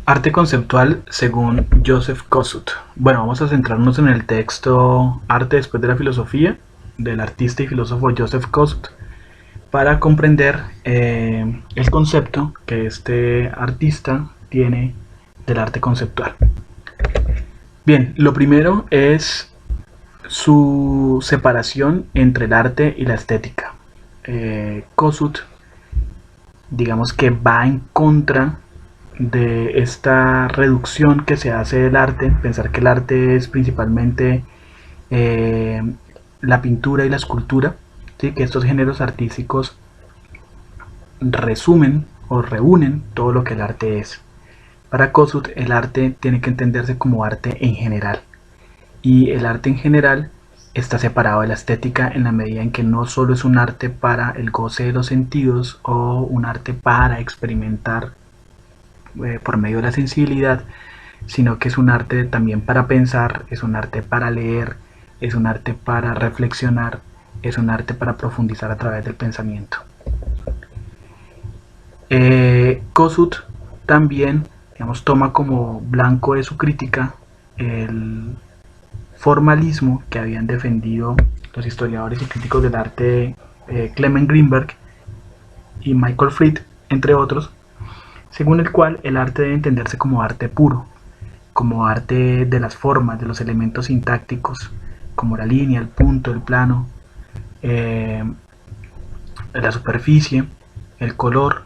Arte conceptual según Joseph Kosuth. Bueno, vamos a centrarnos en el texto Arte después de la filosofía del artista y filósofo Joseph Kosuth para comprender el concepto que este artista tiene del arte conceptual. Bien, lo primero es su separación entre el arte y la estética. Kosuth, digamos que va en contra de esta reducción que se hace del arte, pensar que el arte es principalmente eh, la pintura y la escultura, ¿sí? Que estos géneros artísticos resumen o reúnen todo lo que el arte es. Para Kosuth, el arte tiene que entenderse como arte en general, y el arte en general está separado de la estética en la medida en que no solo es un arte para el goce de los sentidos o un arte para experimentar por medio de la sensibilidad, sino que es un arte también para pensar, es un arte para leer, es un arte para reflexionar, es un arte para profundizar a través del pensamiento. Kosuth también, digamos, toma como blanco de su crítica el formalismo que habían defendido los historiadores y críticos del arte Clement Greenberg y Michael Fried, entre otros, según el cual el arte debe entenderse como arte puro, como arte de las formas, de los elementos sintácticos, como la línea, el punto, el plano, eh, la superficie, el color,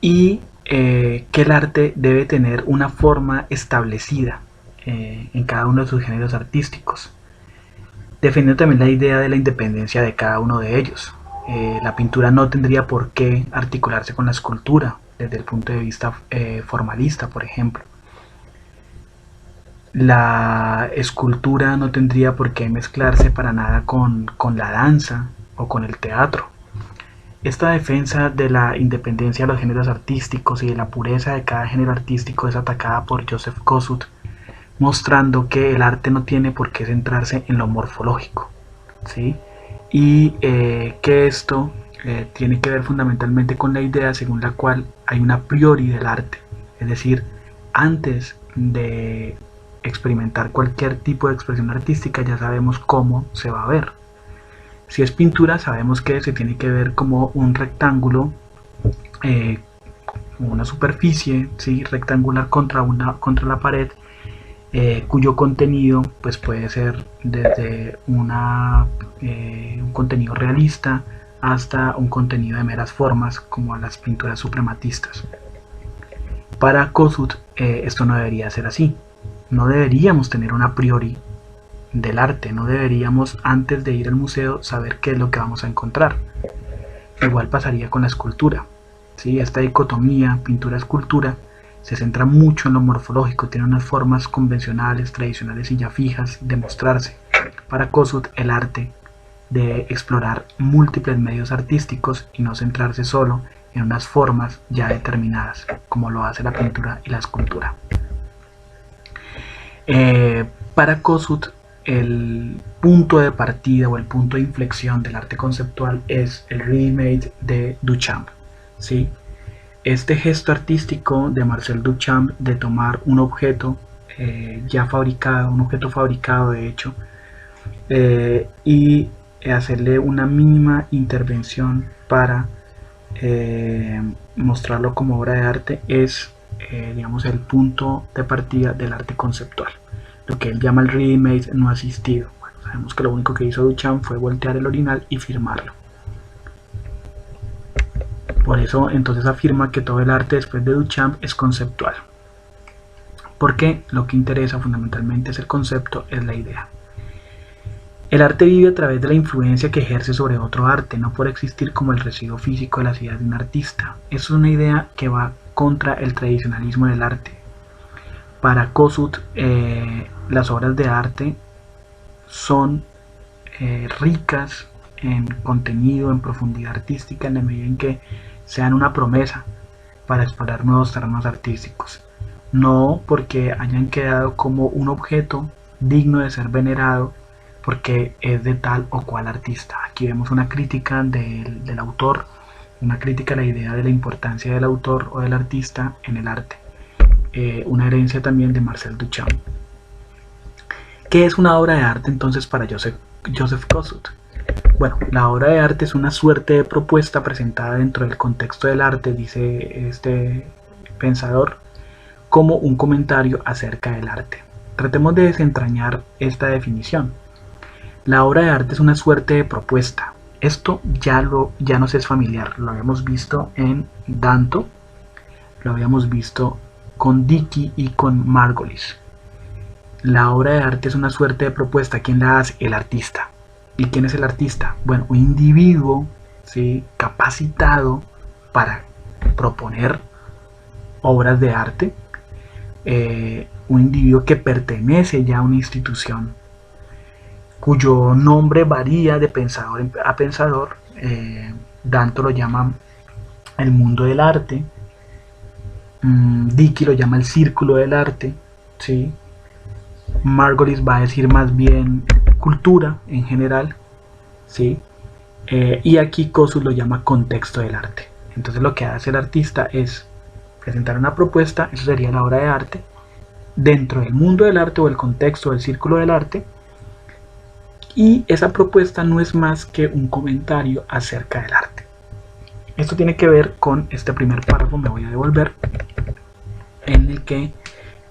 y que el arte debe tener una forma establecida en cada uno de sus géneros artísticos, defendiendo también la idea de la independencia de cada uno de ellos. La pintura no tendría por qué articularse con la escultura desde el punto de vista formalista, por ejemplo. La escultura no tendría por qué mezclarse para nada con la danza o con el teatro. Esta defensa de la independencia de los géneros artísticos y de la pureza de cada género artístico es atacada por Joseph Kosuth, mostrando que el arte no tiene por qué centrarse en lo morfológico, ¿sí? Y que esto tiene que ver fundamentalmente con la idea según la cual hay una priori del arte, es decir, antes de experimentar cualquier tipo de expresión artística ya sabemos cómo se va a ver. Si es pintura, sabemos que se tiene que ver como un rectángulo, una superficie, ¿sí? Rectangular contra la pared, cuyo contenido pues puede ser desde un contenido realista hasta un contenido de meras formas como las pinturas suprematistas. Para Kosuth esto no debería ser así. No deberíamos tener una priori del arte, no deberíamos antes de ir al museo saber qué es lo que vamos a encontrar. Igual pasaría con la escultura, ¿sí? Esta dicotomía pintura-escultura se centra mucho en lo morfológico, tiene unas formas convencionales, tradicionales y ya fijas de mostrarse. Para Kosuth el arte debe explorar múltiples medios artísticos y no centrarse solo en unas formas ya determinadas, como lo hace la pintura y la escultura. Para Kosuth el punto de partida o el punto de inflexión del arte conceptual es el ready-made de Duchamp, ¿sí? Este gesto artístico de Marcel Duchamp de tomar un objeto ya fabricado, un objeto fabricado de hecho, y hacerle una mínima intervención para mostrarlo como obra de arte es, digamos, el punto de partida del arte conceptual. Lo que él llama el ready-made no asistido. Bueno, sabemos que lo único que hizo Duchamp fue voltear el orinal y firmarlo. Por eso entonces afirma que todo el arte después de Duchamp es conceptual, porque lo que interesa fundamentalmente es el concepto, es la idea. El arte vive a través de la influencia que ejerce sobre otro arte, no por existir como el residuo físico de las ideas de un artista. Es una idea que va contra el tradicionalismo del arte. Para Kosuth, las obras de arte son ricas en contenido, en profundidad artística, en la medida en que sean una promesa para explorar nuevos terrenos artísticos, no porque hayan quedado como un objeto digno de ser venerado porque es de tal o cual artista. Aquí vemos una crítica del autor, una crítica a la idea de la importancia del autor o del artista en el arte. una herencia también de Marcel Duchamp. ¿Qué es una obra de arte entonces para Joseph Kosuth? Bueno, la obra de arte es una suerte de propuesta presentada dentro del contexto del arte, dice este pensador, como un comentario acerca del arte. Tratemos de desentrañar esta definición. La obra de arte es una suerte de propuesta. Esto ya nos es familiar, lo habíamos visto en Danto, lo habíamos visto con Dickey y con Margolis. La obra de arte es una suerte de propuesta. ¿Quién la hace? El artista. ¿Y quién es el artista? Bueno, un individuo, ¿sí?, capacitado para proponer obras de arte, un individuo que pertenece ya a una institución, cuyo nombre varía de pensador a pensador. Danto lo llama el mundo del arte, Dickey lo llama el círculo del arte, ¿sí? Margolis va a decir más bien cultura en general, ¿sí? Y aquí Kosuth lo llama contexto del arte. Entonces lo que hace el artista es presentar una propuesta, eso sería la obra de arte, dentro del mundo del arte o el contexto del círculo del arte, y esa propuesta no es más que un comentario acerca del arte. Esto tiene que ver con este primer párrafo, me voy a devolver, en el que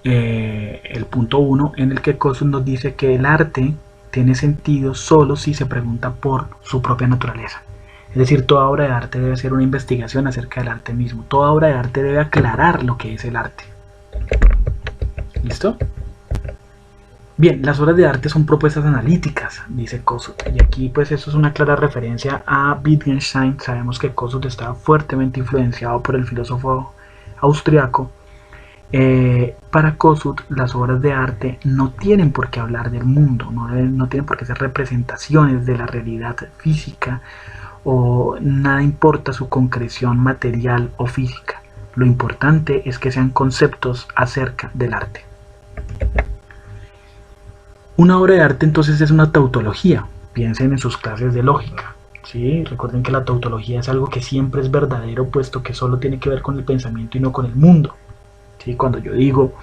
el punto 1, en el que Kosuth nos dice que el arte tiene sentido solo si se pregunta por su propia naturaleza. Es decir, toda obra de arte debe ser una investigación acerca del arte mismo. Toda obra de arte debe aclarar lo que es el arte. ¿Listo? Bien, las obras de arte son propuestas analíticas, dice Kosuth. Y aquí pues eso es una clara referencia a Wittgenstein. Sabemos que Kosuth estaba fuertemente influenciado por el filósofo austriaco. Para Kosuth las obras de arte no tienen por qué hablar del mundo, no tienen por qué ser representaciones de la realidad física, o nada importa su concreción material o física. Lo importante es que sean conceptos acerca del arte. Una obra de arte entonces es una tautología. Piensen en sus clases de lógica, ¿sí? Recuerden que la tautología es algo que siempre es verdadero, puesto que solo tiene que ver con el pensamiento y no con el mundo. ¿Sí? Cuando yo digo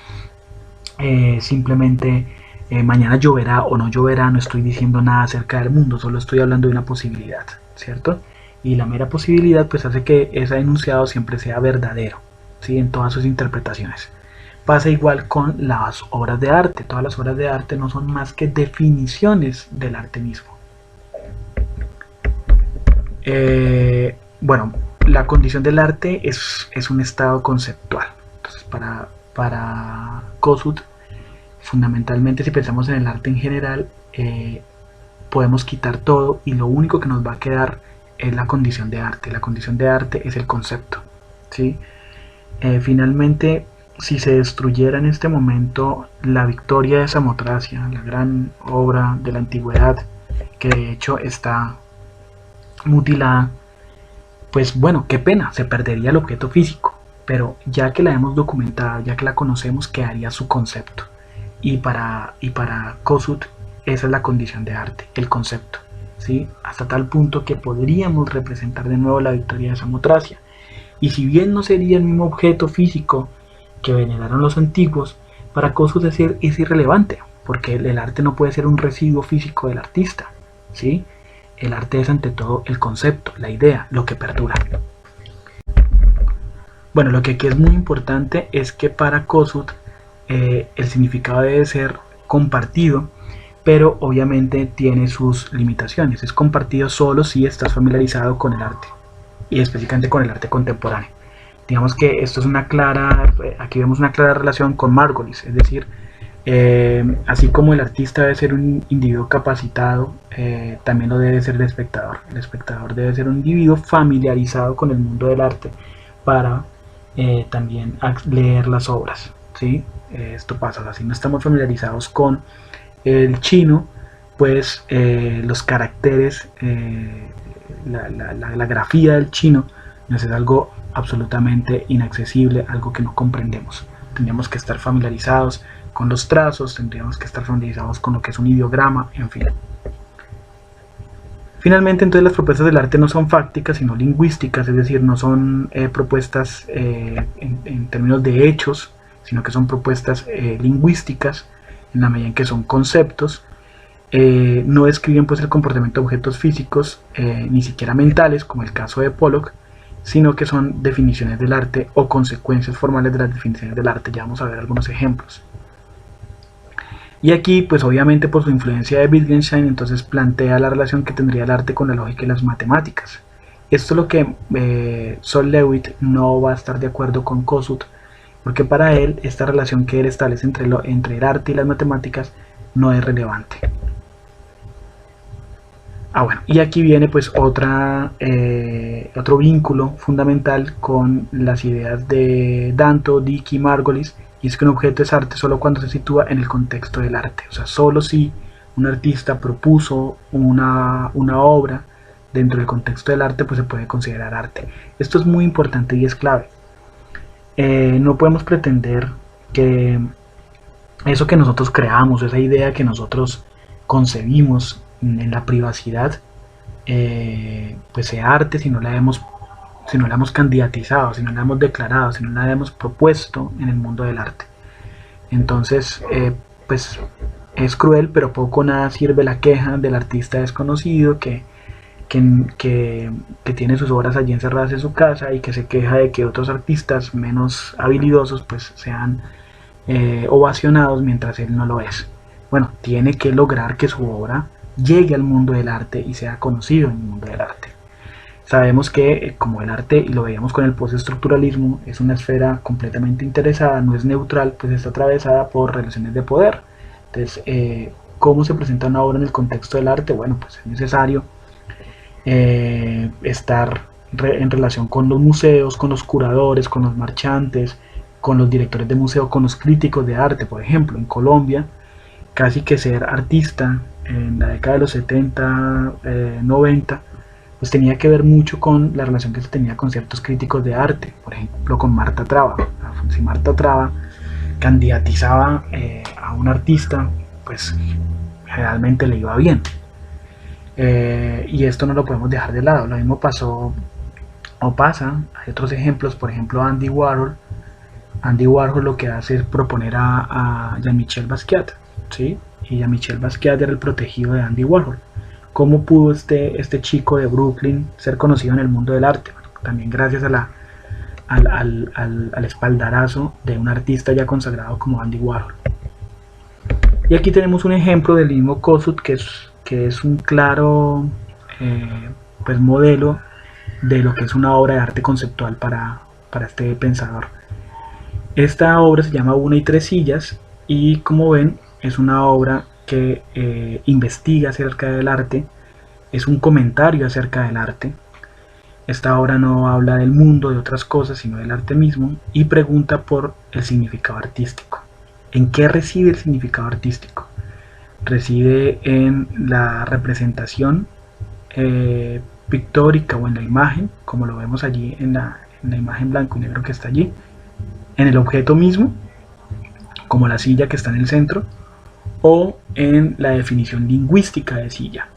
simplemente mañana lloverá o no lloverá, no estoy diciendo nada acerca del mundo, solo estoy hablando de una posibilidad, ¿cierto? Y la mera posibilidad pues hace que ese enunciado siempre sea verdadero, ¿sí?, en todas sus interpretaciones. Pasa igual con las obras de arte. Todas las obras de arte no son más que definiciones del arte mismo. Bueno, la condición del arte es un estado conceptual. Entonces, para Kosuth, fundamentalmente, si pensamos en el arte en general, podemos quitar todo y lo único que nos va a quedar es la condición de arte. La condición de arte es el concepto, ¿sí? Finalmente, si se destruyera en este momento la Victoria de Samotracia, la gran obra de la antigüedad, que de hecho está mutilada, pues bueno, qué pena, se perdería el objeto físico, pero ya que la hemos documentado, ya que la conocemos, quedaría su concepto. Y para Kosuth esa es la condición de arte, el concepto, ¿sí? Hasta tal punto que podríamos representar de nuevo la Victoria de Samotracia. Y si bien no sería el mismo objeto físico que veneraron los antiguos, para Kosuth es irrelevante, porque el arte no puede ser un residuo físico del artista, ¿sí? El arte es ante todo el concepto, la idea, lo que perdura. Bueno, lo que aquí es muy importante es que para Kosuth el significado debe ser compartido, pero obviamente tiene sus limitaciones. Es compartido solo si estás familiarizado con el arte, y específicamente con el arte contemporáneo. Digamos que esto es aquí vemos una clara relación con Margolis, es decir, así como el artista debe ser un individuo capacitado, también lo debe ser el espectador. El espectador debe ser un individuo familiarizado con el mundo del arte para también leer las obras, ¿sí? Esto pasa, o sea, si no estamos familiarizados con el chino, pues los caracteres, la grafía del chino nos es algo absolutamente inaccesible, algo que no comprendemos. Tendríamos que estar familiarizados con los trazos, tendríamos que estar familiarizados con lo que es un ideograma, en fin. Finalmente, entonces, las propuestas del arte no son fácticas, sino lingüísticas, es decir, no son propuestas en términos de hechos, sino que son propuestas lingüísticas, en la medida en que son conceptos. No describen pues el comportamiento de objetos físicos, ni siquiera mentales, como el caso de Pollock, sino que son definiciones del arte o consecuencias formales de las definiciones del arte. Ya vamos a ver algunos ejemplos. Y aquí, pues obviamente por su influencia de Wittgenstein, entonces plantea la relación que tendría el arte con la lógica y las matemáticas. Esto es lo que Sol Lewitt no va a estar de acuerdo con Kossuth, porque para él esta relación que él establece entre el arte y las matemáticas no es relevante. Bueno, y aquí viene pues otro vínculo fundamental con las ideas de Danto, Dickey y Margolis, y es que un objeto es arte solo cuando se sitúa en el contexto del arte. O sea, solo si un artista propuso una obra dentro del contexto del arte, pues se puede considerar arte. Esto es muy importante y es clave. No podemos pretender que eso que nosotros creamos, esa idea que nosotros concebimos en la privacidad, pues sea arte si no la hemos candidatizado, si no la hemos declarado, si no la hemos propuesto en el mundo del arte. Entonces, pues es cruel, pero poco nada sirve la queja del artista desconocido que tiene sus obras allí encerradas en su casa y que se queja de que otros artistas menos habilidosos pues sean ovacionados mientras él no lo es. Bueno, tiene que lograr que su obra llegue al mundo del arte y sea conocido en el mundo del arte. Sabemos que como el arte, y lo veíamos con el postestructuralismo, es una esfera completamente interesada, no es neutral, pues está atravesada por relaciones de poder. Entonces, ¿cómo se presenta una obra en el contexto del arte? Bueno, pues es necesario estar en relación con los museos, con los curadores, con los marchantes, con los directores de museo, con los críticos de arte. Por ejemplo, en Colombia, casi que ser artista en la década de los 70, 90, pues tenía que ver mucho con la relación que se tenía con ciertos críticos de arte, por ejemplo con Marta Traba. Si Marta Traba candidatizaba a un artista, pues generalmente le iba bien. Y esto no lo podemos dejar de lado. Lo mismo pasó o pasa, hay otros ejemplos, por ejemplo Andy Warhol. Andy Warhol lo que hace es proponer a Jean-Michel Basquiat, ¿sí? Y Jean-Michel Basquiat era el protegido de Andy Warhol. ¿Cómo pudo este chico de Brooklyn ser conocido en el mundo del arte? Bueno, también gracias a al espaldarazo de un artista ya consagrado como Andy Warhol. Y aquí tenemos un ejemplo del mismo Kossuth, que es un claro pues modelo de lo que es una obra de arte conceptual para este pensador. Esta obra se llama Una y tres sillas, y como ven es una obra que investiga acerca del arte, es un comentario acerca del arte. Esta obra no habla del mundo, de otras cosas, sino del arte mismo, y pregunta por el significado artístico. ¿En qué reside el significado artístico? Reside en la representación pictórica o en la imagen, como lo vemos allí en la imagen blanco y negro que está allí, en el objeto mismo, como la silla que está en el centro, o en la definición lingüística de silla,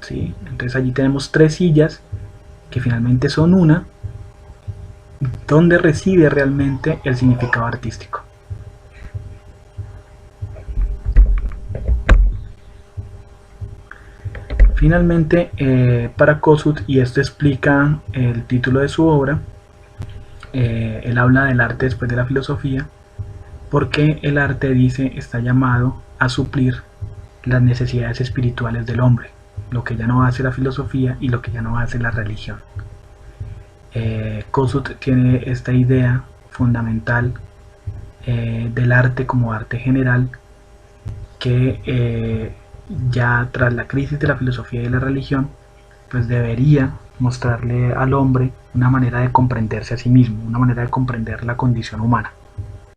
¿sí? Entonces allí tenemos tres sillas que finalmente son una, donde reside realmente el significado artístico. Finalmente, para Kossuth, y esto explica el título de su obra, él habla del arte después de la filosofía, porque el arte, dice, está llamado a suplir las necesidades espirituales del hombre, lo que ya no hace la filosofía y lo que ya no hace la religión. Kossuth tiene esta idea fundamental del arte como arte general, que ya tras la crisis de la filosofía y de la religión, pues debería mostrarle al hombre una manera de comprenderse a sí mismo, una manera de comprender la condición humana.